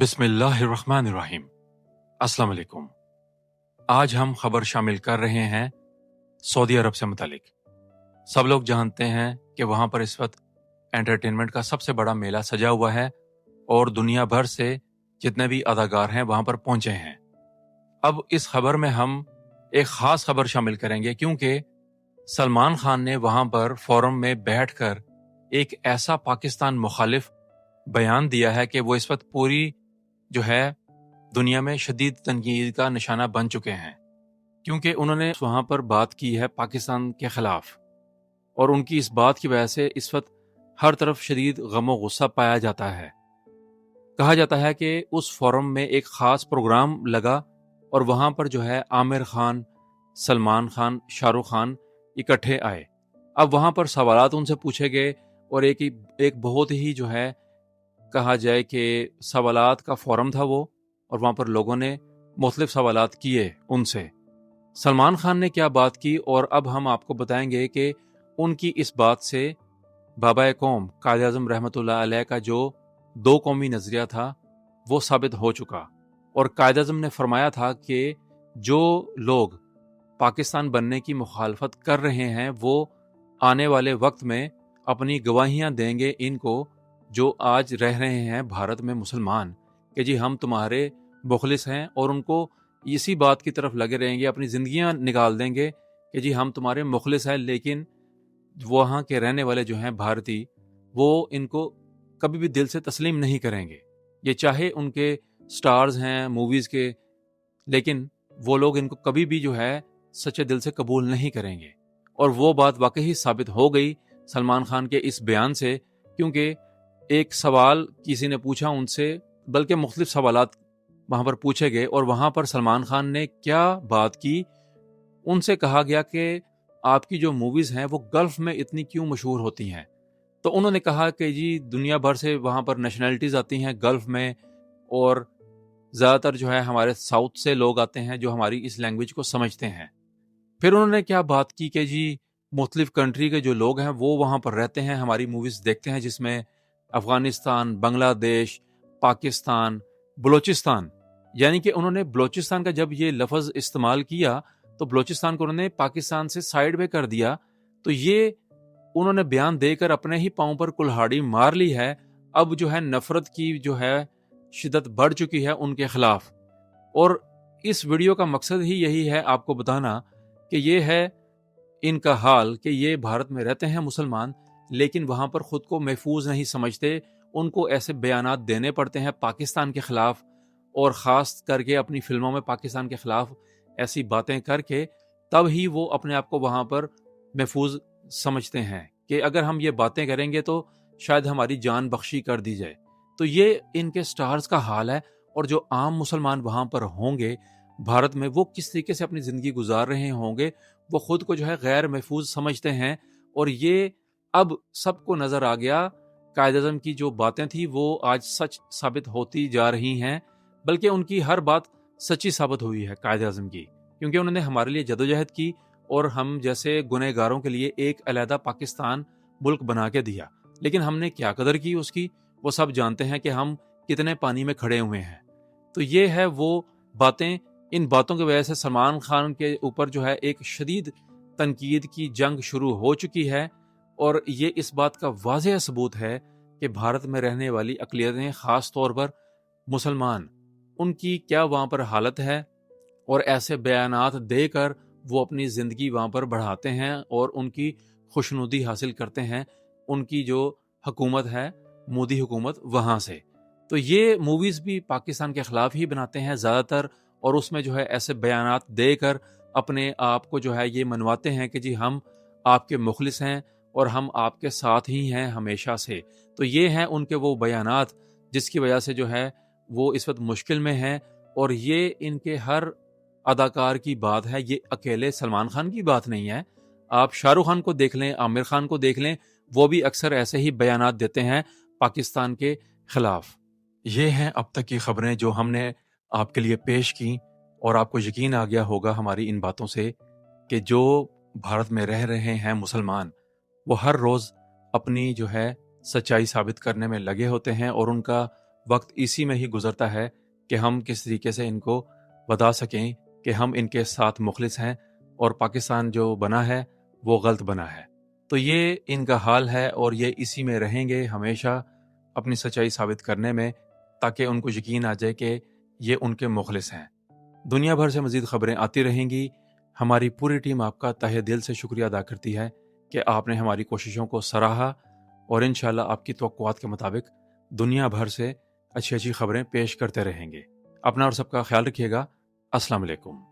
بسم اللہ الرحمن الرحیم۔ السلام علیکم۔ آج ہم خبر شامل کر رہے ہیں سعودی عرب سے متعلق۔ سب لوگ جانتے ہیں کہ وہاں پر اس وقت انٹرٹینمنٹ کا سب سے بڑا میلہ سجا ہوا ہے اور دنیا بھر سے جتنے بھی اداکار ہیں وہاں پر پہنچے ہیں۔ اب اس خبر میں ہم ایک خاص خبر شامل کریں گے کیونکہ سلمان خان نے وہاں پر فورم میں بیٹھ کر ایک ایسا پاکستان مخالف بیان دیا ہے کہ وہ اس وقت پوری جو ہے دنیا میں شدید تنقید کا نشانہ بن چکے ہیں، کیونکہ انہوں نے وہاں پر بات کی ہے پاکستان کے خلاف، اور ان کی اس بات کی وجہ سے اس وقت ہر طرف شدید غم و غصہ پایا جاتا ہے۔ کہا جاتا ہے کہ اس فورم میں ایک خاص پروگرام لگا اور وہاں پر جو ہے عامر خان، سلمان خان، شاہ رخ خان اکٹھے آئے۔ اب وہاں پر سوالات ان سے پوچھے گئے اور ایک بہت ہی جو ہے کہا جائے کہ سوالات کا فورم تھا وہ، اور وہاں پر لوگوں نے مختلف سوالات کیے ان سے۔ سلمان خان نے کیا بات کی، اور اب ہم آپ کو بتائیں گے کہ ان کی اس بات سے بابا قوم قائد اعظم رحمۃ اللہ علیہ کا جو دو قومی نظریہ تھا وہ ثابت ہو چکا، اور قائد اعظم نے فرمایا تھا کہ جو لوگ پاکستان بننے کی مخالفت کر رہے ہیں وہ آنے والے وقت میں اپنی گواہیاں دیں گے ان کو جو آج رہ رہے ہیں بھارت میں مسلمان، کہ جی ہم تمہارے مخلص ہیں، اور ان کو اسی بات کی طرف لگے رہیں گے، اپنی زندگیاں نکال دیں گے کہ جی ہم تمہارے مخلص ہیں، لیکن وہاں کے رہنے والے جو ہیں بھارتی وہ ان کو کبھی بھی دل سے تسلیم نہیں کریں گے۔ یہ چاہے ان کے سٹارز ہیں موویز کے، لیکن وہ لوگ ان کو کبھی بھی جو ہے سچے دل سے قبول نہیں کریں گے۔ اور وہ بات واقعی ثابت ہو گئی سلمان خان کے اس بیان سے، کیونکہ ایک سوال کسی نے پوچھا ان سے، بلکہ مختلف سوالات وہاں پر پوچھے گئے، اور وہاں پر سلمان خان نے کیا بات کی، ان سے کہا گیا کہ آپ کی جو موویز ہیں وہ گلف میں اتنی کیوں مشہور ہوتی ہیں؟ تو انہوں نے کہا کہ جی دنیا بھر سے وہاں پر نیشنلٹیز آتی ہیں گلف میں، اور زیادہ تر جو ہے ہمارے ساؤتھ سے لوگ آتے ہیں جو ہماری اس لینگویج کو سمجھتے ہیں۔ پھر انہوں نے کیا بات کی کہ جی مختلف کنٹری کے جو لوگ ہیں وہ وہاں پر رہتے ہیں، ہماری موویز دیکھتے ہیں، جس میں افغانستان، بنگلہ دیش، پاکستان، بلوچستان، یعنی کہ انہوں نے بلوچستان کا جب یہ لفظ استعمال کیا تو بلوچستان کو انہوں نے پاکستان سے سائیڈ میں کر دیا، تو یہ انہوں نے بیان دے کر اپنے ہی پاؤں پر کلہاڑی مار لی ہے۔ اب جو ہے نفرت کی جو ہے شدت بڑھ چکی ہے ان کے خلاف، اور اس ویڈیو کا مقصد ہی یہی ہے آپ کو بتانا کہ یہ ہے ان کا حال کہ یہ بھارت میں رہتے ہیں مسلمان، لیکن وہاں پر خود کو محفوظ نہیں سمجھتے، ان کو ایسے بیانات دینے پڑتے ہیں پاکستان کے خلاف، اور خاص کر کے اپنی فلموں میں پاکستان کے خلاف ایسی باتیں کر کے تب ہی وہ اپنے آپ کو وہاں پر محفوظ سمجھتے ہیں کہ اگر ہم یہ باتیں کریں گے تو شاید ہماری جان بخشی کر دی جائے۔ تو یہ ان کے سٹارز کا حال ہے، اور جو عام مسلمان وہاں پر ہوں گے بھارت میں وہ کس طریقے سے اپنی زندگی گزار رہے ہوں گے، وہ خود کو جو ہے غیر محفوظ سمجھتے ہیں، اور یہ اب سب کو نظر آ گیا قائد اعظم کی جو باتیں تھیں وہ آج سچ ثابت ہوتی جا رہی ہیں، بلکہ ان کی ہر بات سچی ثابت ہوئی ہے قائد اعظم کی، کیونکہ انہوں نے ہمارے لیے جدوجہد کی اور ہم جیسے گنہگاروں کے لیے ایک علیحدہ پاکستان ملک بنا کے دیا، لیکن ہم نے کیا قدر کی اس کی وہ سب جانتے ہیں کہ ہم کتنے پانی میں کھڑے ہوئے ہیں۔ تو یہ ہے وہ باتیں، ان باتوں کی وجہ سے سلمان خان کے اوپر جو ہے ایک شدید تنقید کی جنگ شروع ہو چکی ہے، اور یہ اس بات کا واضح ثبوت ہے کہ بھارت میں رہنے والی اقلیتیں خاص طور پر مسلمان، ان کی کیا وہاں پر حالت ہے، اور ایسے بیانات دے کر وہ اپنی زندگی وہاں پر بڑھاتے ہیں اور ان کی خوشنودی حاصل کرتے ہیں، ان کی جو حکومت ہے مودی حکومت وہاں سے۔ تو یہ موویز بھی پاکستان کے خلاف ہی بناتے ہیں زیادہ تر، اور اس میں جو ہے ایسے بیانات دے کر اپنے آپ کو جو ہے یہ منواتے ہیں کہ جی ہم آپ کے مخلص ہیں اور ہم آپ کے ساتھ ہی ہیں ہمیشہ سے۔ تو یہ ہیں ان کے وہ بیانات جس کی وجہ سے جو ہے وہ اس وقت مشکل میں ہیں، اور یہ ان کے ہر اداکار کی بات ہے، یہ اکیلے سلمان خان کی بات نہیں ہے۔ آپ شاہ رخ خان کو دیکھ لیں، عامر خان کو دیکھ لیں، وہ بھی اکثر ایسے ہی بیانات دیتے ہیں پاکستان کے خلاف۔ یہ ہیں اب تک کی خبریں جو ہم نے آپ کے لیے پیش کی، اور آپ کو یقین آ گیا ہوگا ہماری ان باتوں سے کہ جو بھارت میں رہ رہے ہیں مسلمان وہ ہر روز اپنی جو ہے سچائی ثابت کرنے میں لگے ہوتے ہیں، اور ان کا وقت اسی میں ہی گزرتا ہے کہ ہم کس طریقے سے ان کو بتا سکیں کہ ہم ان کے ساتھ مخلص ہیں اور پاکستان جو بنا ہے وہ غلط بنا ہے۔ تو یہ ان کا حال ہے اور یہ اسی میں رہیں گے ہمیشہ اپنی سچائی ثابت کرنے میں، تاکہ ان کو یقین آ جائے کہ یہ ان کے مخلص ہیں۔ دنیا بھر سے مزید خبریں آتی رہیں گی۔ ہماری پوری ٹیم آپ کا تہہ دل سے شکریہ ادا کرتی ہے کہ آپ نے ہماری کوششوں کو سراہا، اور انشاءاللہ آپ کی توقعات کے مطابق دنیا بھر سے اچھی اچھی خبریں پیش کرتے رہیں گے۔ اپنا اور سب کا خیال رکھیے گا۔ السلام علیکم۔